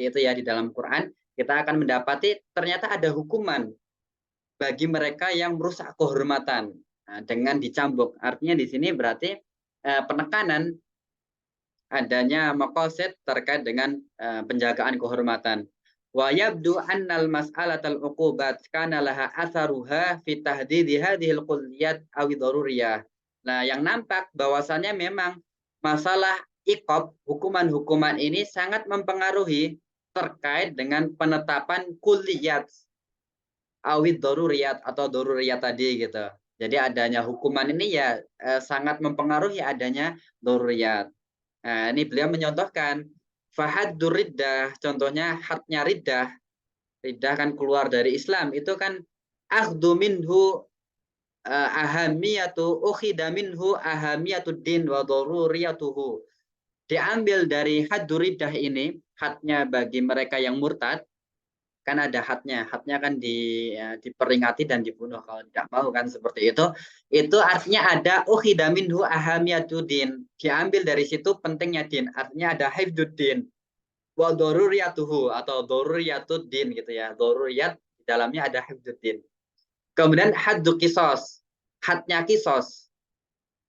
itu ya di dalam Quran, kita akan mendapati ternyata ada hukuman bagi mereka yang merusak kehormatan dengan dicambuk. Artinya di sini berarti penekanan adanya maqasid terkait dengan penjagaan kehormatan. Wa yabdu annal mas'alatal uqubat kana laha atharuha fi tahdidi hadhil kulliyat aw daruriyah. Nah, yang nampak bahwasannya memang masalah iqab, hukuman-hukuman ini sangat mempengaruhi terkait dengan penetapan kulliyat awid daruriyat atau daruriyat tadi gitu. Jadi adanya hukuman ini ya sangat mempengaruhi adanya daruriyat. Nah, ini beliau menyontohkan fahaddur riddah, contohnya hadnya riddah. Riddah kan keluar dari Islam, itu kan akhdu minhu ahamiyatu ukhida minhu ahamiyatud din wa daruriyatuhu. Diambil dari haddur riddah ini, hadnya bagi mereka yang murtad, kan ada hadnya kan diperingati dan dibunuh kalau tidak mau, kan seperti itu artinya ada ukhida minhu ahamiyatuddin, diambil dari situ pentingnya din, artinya ada hifdzuddin wa daruriyatuhu atau daruriyatuddin gitu ya, daruriyat di dalamnya ada hifdzuddin. Kemudian haddu qisas, hadnya qisas,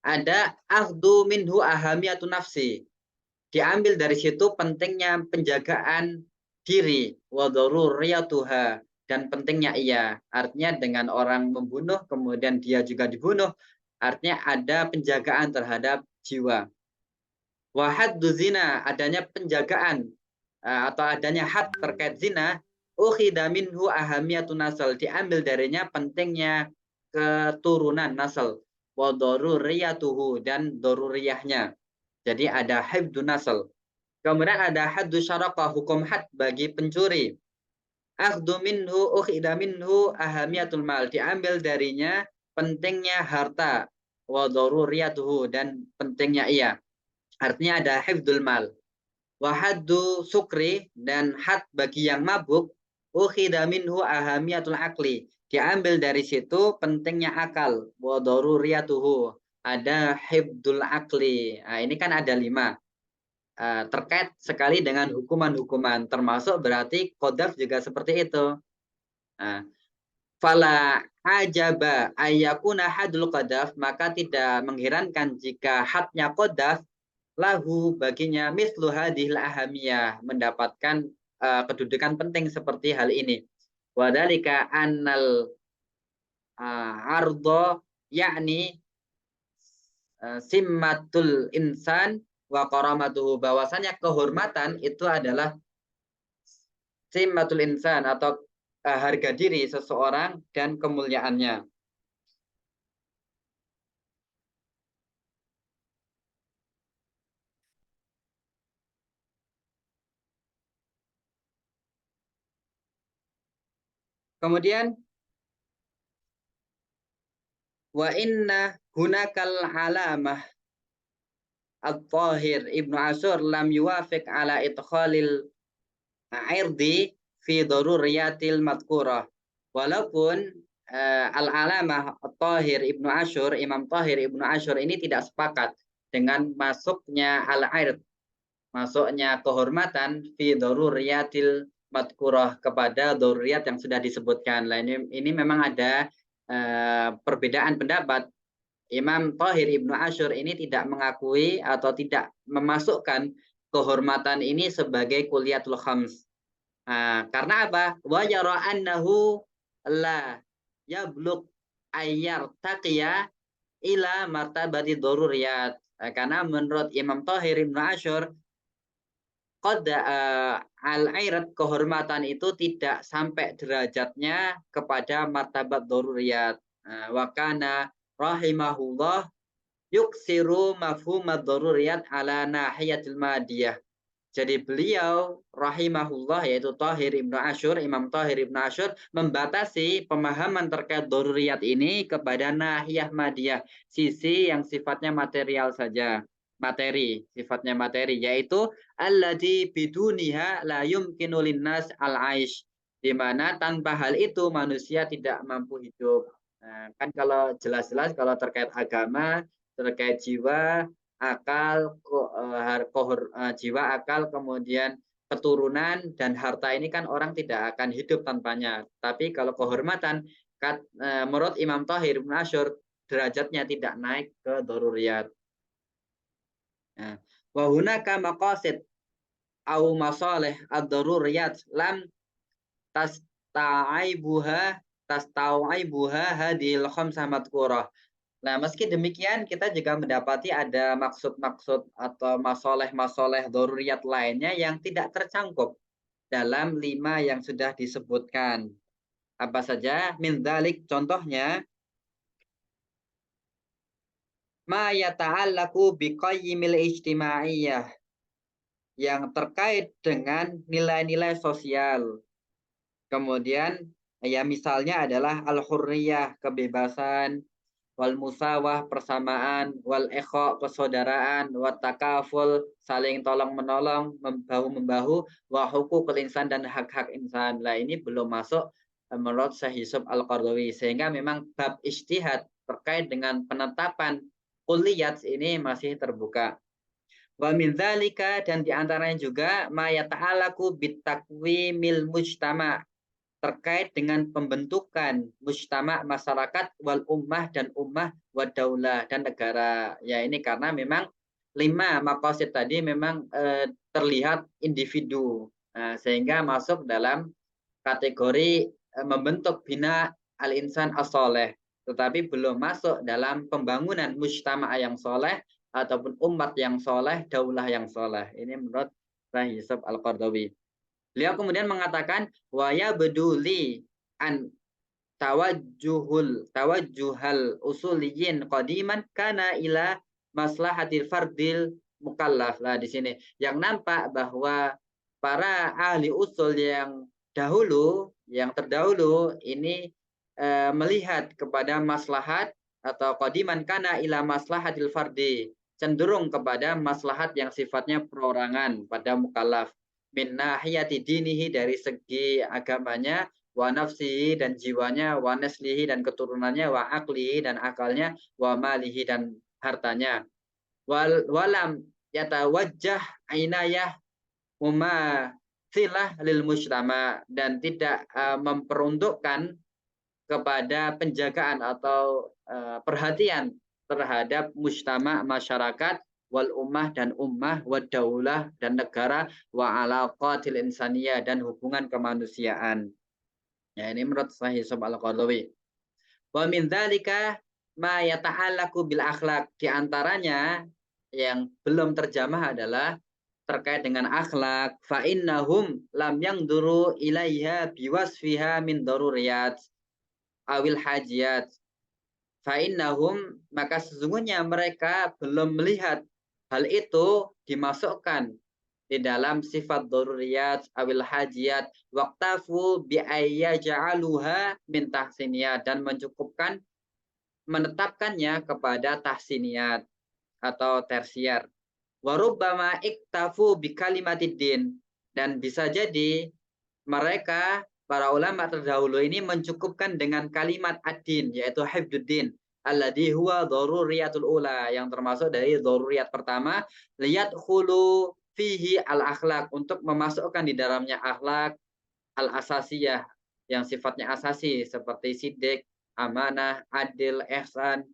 ada akhdu minhu ahamiyatun nafsi, diambil dari situ pentingnya penjagaan diri, wa daruriyatuha, dan pentingnya ia. Artinya dengan orang membunuh kemudian dia juga dibunuh, artinya ada penjagaan terhadap jiwa. Wa haddu zina, adanya penjagaan atau adanya had terkait zina, ukhida minhu ahamiyatun nasal, diambil darinya pentingnya keturunan nasal, wa daruriyatuhu, dan daruriyahnya. Jadi ada hifdun nasal. Kemudian ada haddu syaraqah, hukum had bagi pencuri. Akhdu minhu ukhida minhu ahamiyatul mal, diambil darinya pentingnya harta, wa daruriyatuhu, dan pentingnya ia. Artinya ada hifdul mal. Wa haddu sukri, dan had bagi yang mabuk, ukhida minhu ahamiyatul akli, diambil dari situ pentingnya akal, wa daruriyatuhu, ada hifdul akli. Nah, ini kan ada 5. Terkait sekali dengan hukuman-hukuman, termasuk berarti qadhaf juga seperti itu. Fala ajaba ayyakuna hadul qadhaf, maka tidak mengherankan jika hadnya qadhaf lahu baginya mislu hadhil ahamiyah, mendapatkan kedudukan penting seperti hal ini. Wadhalika annal ardo yakni simmatul insan wa karamatuhu, bahwasanya kehormatan itu adalah simmatul insan atau harga diri seseorang dan kemuliaannya. Kemudian wa inna hunakal alamah At-Tahir Ibnu Ashur lam yuwafiq ala idkhalil irdi fi daruriyatil madhkurah. Walaupun Al-Alamah Tahir Ibnu Asyur, Imam Tahir Ibnu Asyur ini tidak sepakat dengan masuknya al-ird, masuknya kehormatan fi daruriyatil madhkurah kepada daruriyat yang sudah disebutkan. Nah, ini memang ada perbedaan pendapat. Imam Tahir Ibnu Asyur ini tidak mengakui atau tidak memasukkan kehormatan ini sebagai kuliyatul khams. Karena apa? Wa yara annahu la yablugh ayyar taqiya ila martabati daruriyat. Karena menurut Imam Tahir Ibnu Asyur, qad al-irad, kehormatan itu tidak sampai derajatnya kepada martabat daruriyat. Wa kana rahimahullah yuksiru mafhum ad-daruriyat ala nahiyatil madiyah. Jadi beliau rahimahullah, yaitu Tahir Ibnu Asyur, Imam Tahir Ibnu Asyur, membatasi pemahaman terkait daruriyat ini kepada nahiyah madiyah, sisi yang sifatnya material saja, materi, sifatnya materi, yaitu alladzi biduniha la yumkinu linnas al-aish, di mana tanpa hal itu manusia tidak mampu hidup. Nah, kan kalau jelas-jelas kalau terkait agama, terkait jiwa, akal, jiwa, akal, kemudian keturunan dan harta ini kan orang tidak akan hidup tanpanya. Tapi kalau kehormatan, menurut Imam Tahir Ibnu Asyur, derajatnya tidak naik ke daruriyat. Wa hunaka maqasid au masalih ad-daruriyat lam tastau'ibuha hadhil khamsah madhkurah. Nah, meski demikian, kita juga mendapati ada maksud-maksud atau masoleh-masoleh daruriyat lainnya yang tidak tercangkup dalam 5 yang sudah disebutkan. Apa saja? Min dzalik, contohnya, ma yata'allaku biqayyimil ijtimaiyah, yang terkait dengan nilai-nilai sosial. Kemudian, ya misalnya adalah al-hurriyah, kebebasan, wal musawah, persamaan, wal ekho, persaudaraan, wat takaful, saling tolong menolong, membahu-membahu, wa hukukul insan, dan hak-hak insan. Nah, ini belum masuk menurut Syekh Yusuf Al-Qaradawi, sehingga memang bab ijtihad terkait dengan penetapan kulliyat ini masih terbuka. Wa min dzalika, dan diantaranya juga ma yata'alaku bitakwimil mujtama, terkait dengan pembentukan mujtama, masyarakat, wal ummah, dan ummah, wa daulah, dan negara. Ya, ini karena memang 5 maqasid tadi memang terlihat individu, sehingga masuk dalam kategori membentuk bina al-insan as-soleh, tetapi belum masuk dalam pembangunan mujtama yang soleh ataupun umat yang soleh, daulah yang soleh. Ini menurut Syekh Yusuf Al-Qaradawi. Beliau kemudian mengatakan waya beduli an tawajjuhal usuliyin qadiman kana ila maslahatil fardil mukallaf. Lah di sini yang nampak bahwa para ahli usul yang dahulu, yang terdahulu ini melihat kepada maslahat atau qadiman kana ila maslahatil fardi, cenderung kepada maslahat yang sifatnya perorangan pada mukallaf, min nahiyati dinihi, dari segi agamanya, wa nafsihi, dan jiwanya, wa naslihi, dan keturunannya, wa aklihi, dan akalnya, wa malihi, dan hartanya. Walam yatawajjah ainayah mumathilah lil mujtama, dan tidak memperuntukkan kepada penjagaan atau perhatian terhadap mujtama, masyarakat, wal ummah, dan ummah, wa daulah, dan negara, wa alaqatil insaniyah, dan hubungan kemanusiaan. Ya, ini menurut Syekh Yusuf Al-Qaradawi. Wa min dzalika ma yata'allaqu bil akhlaq, di antaranya yang belum terjamah adalah terkait dengan akhlak. Fa innahum lam yangduru ilaiha biwasfiha min daruriyat awil hajiyat. Fa'innahum, maka sesungguhnya mereka belum melihat hal itu dimasukkan di dalam sifat daruriyat awil hajiyat, waqtafu bi ayyaja'aluha min tahsiniyat, dan mencukupkan menetapkannya kepada tahsiniyat atau tersier. Warubbama iktafu bi kalimatid din, dan bisa jadi mereka para ulama terdahulu ini mencukupkan dengan kalimat ad-din, yaitu hifdzuddin, alladzi huwa daruriyatul ula, yang termasuk dari daruriyat pertama, liyadkhulu fihi al-akhlaq, untuk memasukkan di dalamnya akhlak al-asasiyah, yang sifatnya asasi seperti sidik, amanah, adil, ihsan,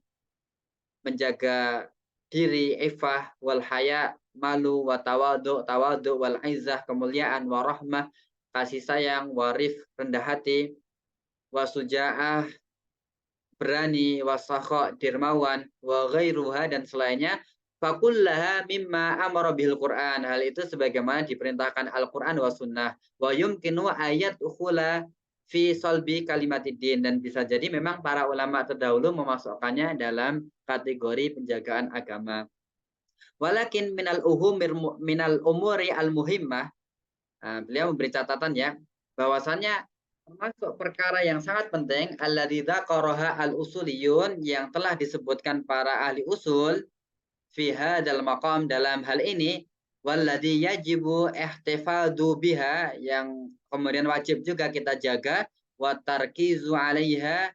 menjaga diri, ifah, wal haya, malu, wa tawadu, tawadu, wal izzah, kemuliaan, wa rahmah, kasih sayang, warif, rendah hati, wa suja'ah, berani, wa sakha, dermawan, wa ghairuha, dan selainnya, fakullaha mimma amara bihil Qur'an. Hal itu sebagaimana diperintahkan Al-Qur'an wa sunnah. Wa yumkinu ayat ukhula fi solbi kalimatiddin, dan bisa jadi memang para ulama terdahulu memasukkannya dalam kategori penjagaan agama. Walakin minal umuri al muhimmah, beliau memberi catatan ya, bahwasannya termasuk perkara yang sangat penting alladzi dzakaraha al usuliyun, yang telah disebutkan para ahli usul fi hadzal maqam, dalam hal ini, walladzi yajibu ihtifadu biha, yang kemudian wajib juga kita jaga, wa tarkizu 'alaiha,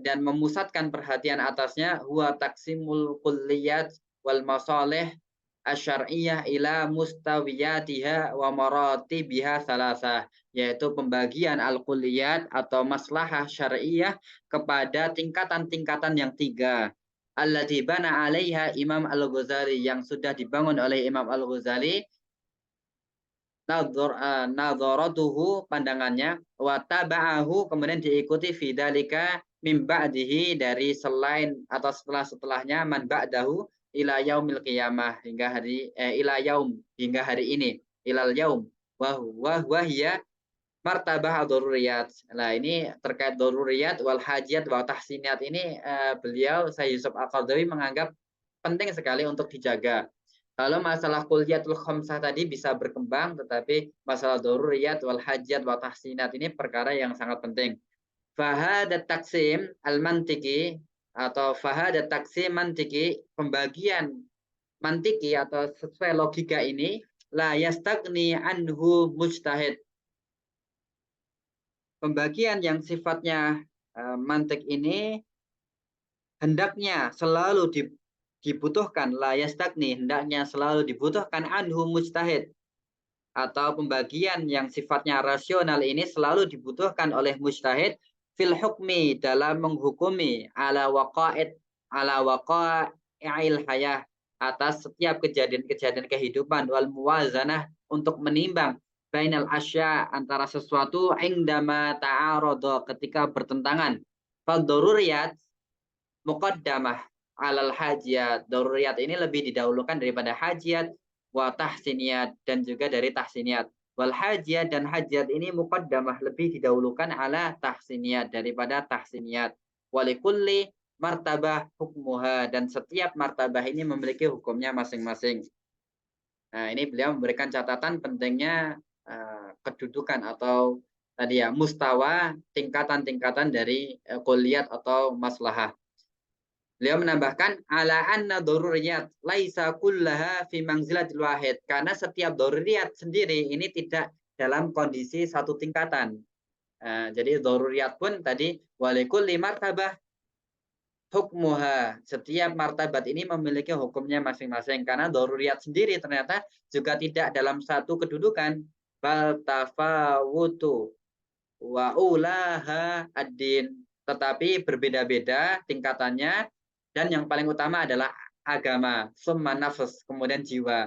dan memusatkan perhatian atasnya, huwa taksimul kulliyat wal masalih asyariyah ila mustawiyatiha wa maratibiha salasah, yaitu pembagian al-kulliyat atau maslahah syariah kepada tingkatan-tingkatan yang tiga. Allati bana 'alaiha Imam Al-Ghazali, yang sudah dibangun oleh Imam Al-Ghazali, nadharatuhu, pandangannya, wa taba'ahu, kemudian diikuti fidzalika mim ba'dihi, dari selain atau setelahnya, man ba'dahu ila yaumil qiyamah, hingga hari ila yaum, hingga hari ini, ilal yaum, wa hiya martabah daruriyat. Nah, ini terkait daruriyat wal hajiyat wa tahsiniyat ini, beliau Syekh Yusuf Al-Qaradawi menganggap penting sekali untuk dijaga. Kalau masalah kulliyatul khamsah tadi bisa berkembang, tetapi masalah daruriyat wal hajat wa tahsinat ini perkara yang sangat penting. Fahadat taksim al-mantiki, atau fahadat taksim mantiki, pembagian mantiki atau sesuai logika ini, la yastagni anhu mujtahid. Pembagian yang sifatnya mantik ini hendaknya selalu dibutuhkan, la yastagni, hendaknya selalu dibutuhkan anhu mujtahid, atau pembagian yang sifatnya rasional ini selalu dibutuhkan oleh mujtahid fil hukmi, dalam menghukumi, ala waqa'il hayah, atas setiap kejadian-kejadian kehidupan, wal muwazanah, untuk menimbang bainal asya, antara sesuatu, indama ta'arada, ketika bertentangan. Fal daruriyat muqaddamah alal hajiyat, daruriyat ini lebih didahulukan daripada hajiyat, wa tahsiniyat, dan juga dari tahsiniyat. Wal hajiyat, dan hajiyat ini muqaddamah, lebih didahulukan ala tahsiniyat, daripada tahsiniyat. Walikulli martabah hukmuha, dan setiap martabah ini memiliki hukumnya masing-masing. Nah, ini beliau memberikan catatan pentingnya kedudukan atau tadi ya, mustawa, tingkatan-tingkatan dari kulliyat atau maslahah. Beliau menambahkan ala anna daruriyat laisa kullaha fi manzilatil wahid, karena setiap daruriyat sendiri ini tidak dalam kondisi satu tingkatan. Jadi daruriyat pun tadi walikulli martabah hukmuha, setiap martabat ini memiliki hukumnya masing-masing, karena daruriyat sendiri ternyata juga tidak dalam satu kedudukan, bal tafawutu wa ulaha ad-din, tetapi berbeda-beda tingkatannya, dan yang paling utama adalah agama, summa nafs, kemudian jiwa.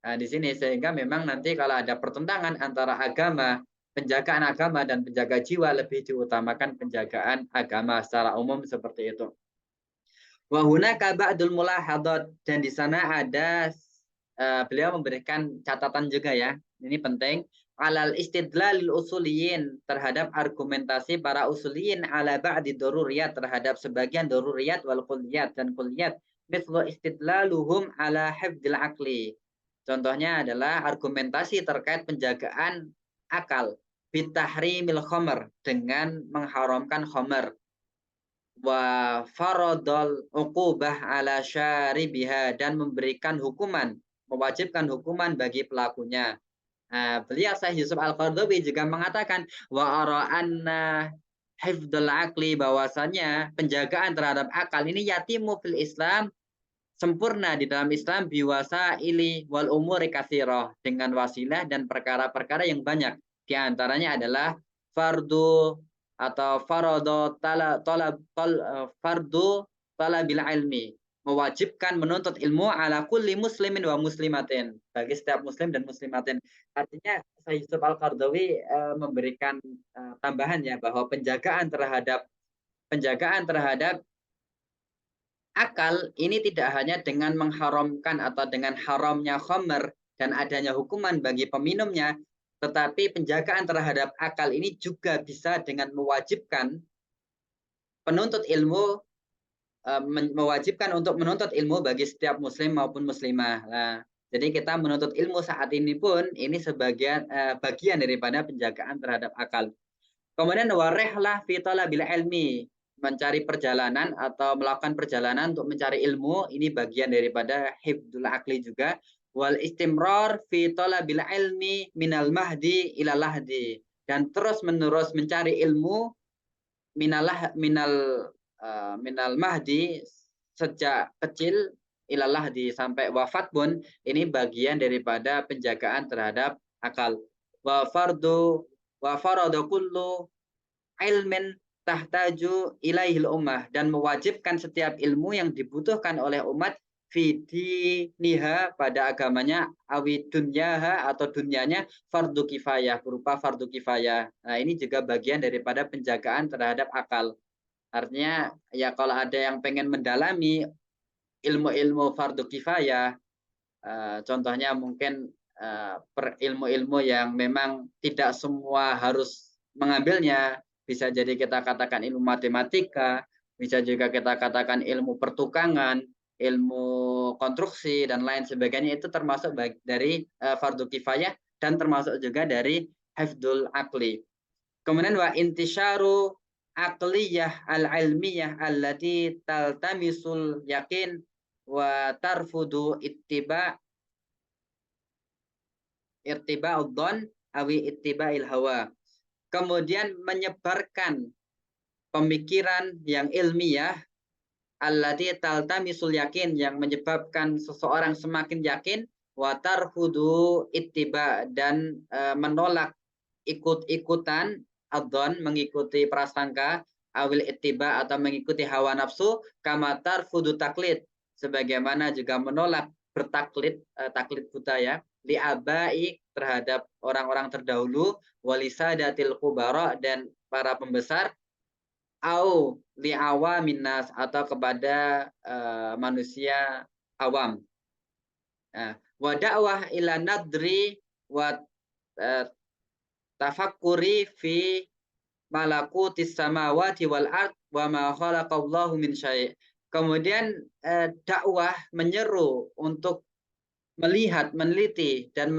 Nah, di sini sehingga memang nanti kalau ada pertentangan antara agama, penjagaan agama dan penjaga jiwa, lebih diutamakan penjagaan agama secara umum, seperti itu. Wa hunaka ba'dul mulahadat, dan di sana ada beliau memberikan catatan juga ya. Ini penting, alal istidlalil usuliyin, terhadap argumentasi para usuliyin, ala ba'di daruriyat, terhadap sebagian daruriyat wal kulliyat dan kulliyat, mithlu istidlaluhum ala hifdzil aqli. Contohnya adalah argumentasi terkait penjagaan akal, bitahrimil khamr, dengan mengharamkan khamr, wa faradul uqubah ala syaribiha, dan memberikan hukuman, mewajibkan hukuman bagi pelakunya. Beliau Syekh Yusuf Al-Qaradawi juga mengatakan wa ara anna hifdzul aqli, bahwasanya penjagaan terhadap akal ini yatimu fil Islam, sempurna di dalam Islam, biwasa ili wal umuri katsirah, dengan wasilah dan perkara-perkara yang banyak. Di antaranya adalah fardu atau faradu fardu talabil ilmi, mewajibkan menuntut ilmu ala kulli muslimin wa muslimatin, bagi setiap muslim dan muslimatin. Artinya Syekh Yusuf Al-Qaradawi memberikan tambahan ya, bahwa penjagaan terhadap akal ini tidak hanya dengan mengharamkan atau dengan haramnya khamr dan adanya hukuman bagi peminumnya, tetapi penjagaan terhadap akal ini juga bisa dengan mewajibkan penuntut ilmu, mewajibkan untuk menuntut ilmu bagi setiap muslim maupun muslimah. Nah, jadi kita menuntut ilmu saat ini pun ini bagian daripada penjagaan terhadap akal. Kemudian warehlah fi talabil ilmi, mencari perjalanan atau melakukan perjalanan untuk mencari ilmu, ini bagian daripada hifdzul akli juga. Wal istimrar fi talabil ilmi minal mahdi ilal lahdi, dan terus menerus mencari ilmu minal mahdi, sejak kecil, ilal lahdi, sampai wafat pun ini bagian daripada penjagaan terhadap akal. Wa fardu wa farada kullu ilmin tahtaju ilaihil ummah, dan mewajibkan setiap ilmu yang dibutuhkan oleh umat fidi niha, pada agamanya, awi dunyaha, atau dunianya, fardu kifayah, berupa fardu kifayah. Nah, ini juga bagian daripada penjagaan terhadap akal. Artinya ya, kalau ada yang pengen mendalami ilmu-ilmu fardu kifayah, contohnya mungkin ilmu-ilmu yang memang tidak semua harus mengambilnya, bisa jadi kita katakan ilmu matematika, bisa juga kita katakan ilmu pertukangan, ilmu konstruksi dan lain sebagainya, itu termasuk dari fardu kifayah dan termasuk juga dari hifdzul akli. Kemudian wa intisyaru aqliyah al-ilmiyah allati taltamisul yakin wa tarfudu irtiba'udzon awi ittiba'il hawa. Kemudian menyebarkan pemikiran yang ilmiah, allati taltamisul yakin, yang menyebabkan seseorang semakin yakin, wa tarfudu ittiba, dan menolak ikut-ikutan, adzon mengikuti prasangka, awil ittiba atau mengikuti hawa nafsu, kama tarfudu taklid, sebagaimana juga menolak bertaklid, taklid buta ya, liabai, terhadap orang-orang terdahulu, walisadatil kubara, dan para pembesar, au liawa minas, atau kepada manusia awam. Wa da'wah ila nadri wa tafakkuri fi malakutis samawati wal ard wa ma khalaqallahu min syai'. Kemudian dakwah menyeru untuk melihat, meneliti, dan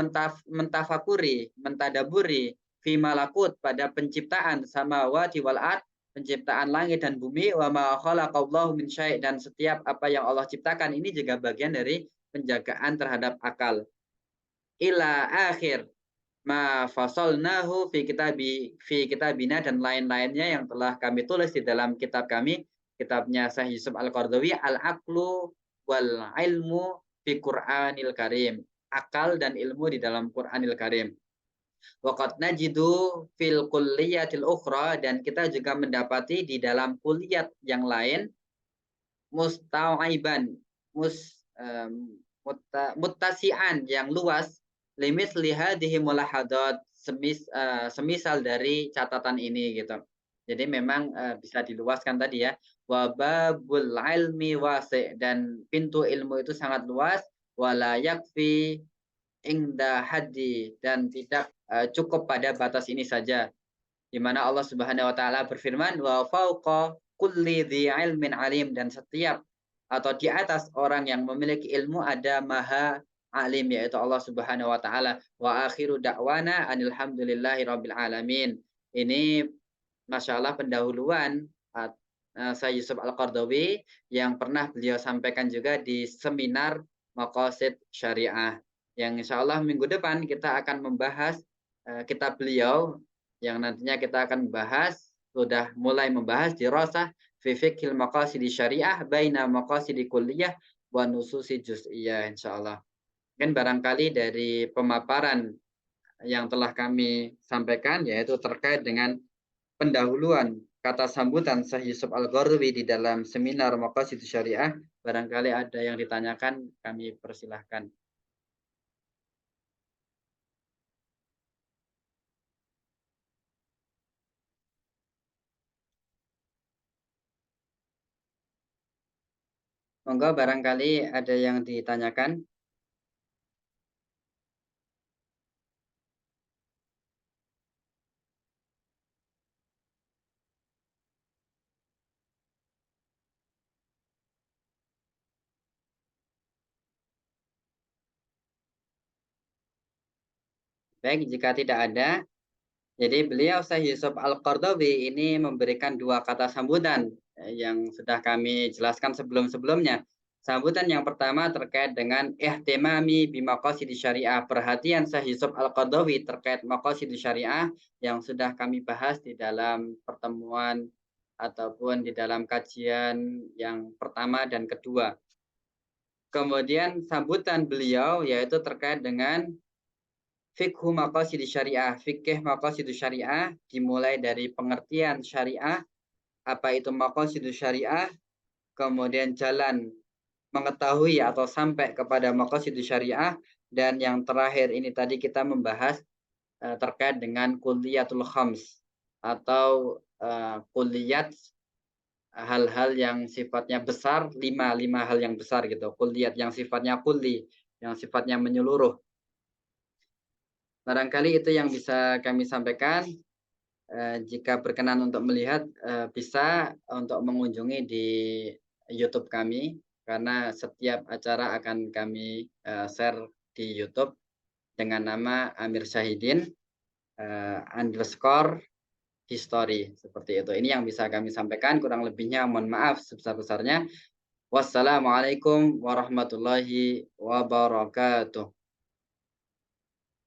mentafakuri, mentadaburi fi malakut, pada penciptaan samawati wal ard, penciptaan langit dan bumi, wa ma khalaqallahu min syai', dan setiap apa yang Allah ciptakan, ini juga bagian dari penjagaan terhadap akal. Ila akhir ma fasalnahu fi kitabina, dan lain-lainnya yang telah kami tulis di dalam kitab kami, kitabnya Syekh Yusuf Al-Qaradawi, Al-Aqlu wal Ilmu fi Qur'anil Karim, akal dan ilmu di dalam Qur'anil Karim. Waqad najidu fil kulliyatil ukhra, dan kita juga mendapati di dalam kuliat yang lain, mustau'iban, muttasi'an, yang luas, limit lihadihi mulahadat, semisal dari catatan ini gitu. Jadi memang bisa diluaskan tadi ya, wababul ilmi wasi', dan pintu ilmu itu sangat luas, wala yakfi ingda haddi, dan tidak cukup pada batas ini saja, di mana Allah Subhanahu wa taala berfirman, wa fauqa kulli dzi ilmin alim, dan setiap atau di atas orang yang memiliki ilmu ada maha alim, yaitu Allah Subhanahu wa taala. Wa akhiru da'wana alhamdulillahi rabbil alamin. Ini masyaallah pendahuluan Syekh Yusuf Al-Qaradawi yang pernah beliau sampaikan juga di seminar Maqasid Syariah. yang insya Allah minggu depan kita akan membahas kitab beliau yang nantinya kita akan membahas, sudah mulai membahas dirasah fi fiqhil maqasidi syariah baina maqasidi kulliyah wa nususi juz'iyah insyaallah. Mungkin barangkali dari pemaparan yang telah kami sampaikan yaitu terkait dengan pendahuluan kata sambutan Syekh Yusuf Al-Qaradawi di dalam seminar Maqasid Syariah, barangkali ada yang ditanyakan, kami persilahkan. Monggo barangkali ada yang ditanyakan. Baik, jika tidak ada, jadi beliau Syekh Yusuf Al-Qaradawi ini memberikan dua kata sambutan yang sudah kami jelaskan sebelum-sebelumnya. Sambutan yang pertama terkait dengan ihtimami bimaqasid syariah, perhatian Syekh Yusuf Al-Qaradawi terkait maqasid syariah yang sudah kami bahas di dalam pertemuan ataupun di dalam kajian yang pertama dan kedua. Kemudian sambutan beliau yaitu terkait dengan fikhu maqasid syariah, fikih maqasid syariah dimulai dari pengertian syariah, apa itu maqasid syariah, kemudian jalan mengetahui atau sampai kepada maqasid syariah, dan yang terakhir ini tadi kita membahas terkait dengan kulliyatul khams atau kulliyat hal-hal yang sifatnya besar, lima hal yang besar gitu, kulliyat yang sifatnya kulli, yang sifatnya menyeluruh. Barangkali itu yang bisa kami sampaikan. Jika berkenan untuk melihat, bisa untuk mengunjungi di YouTube kami, karena setiap acara akan kami share di YouTube dengan nama Amir Syahidin underscore history seperti itu. Ini yang bisa kami sampaikan. Kurang lebihnya mohon maaf sebesar-besarnya. Wassalamualaikum warahmatullahi wabarakatuh.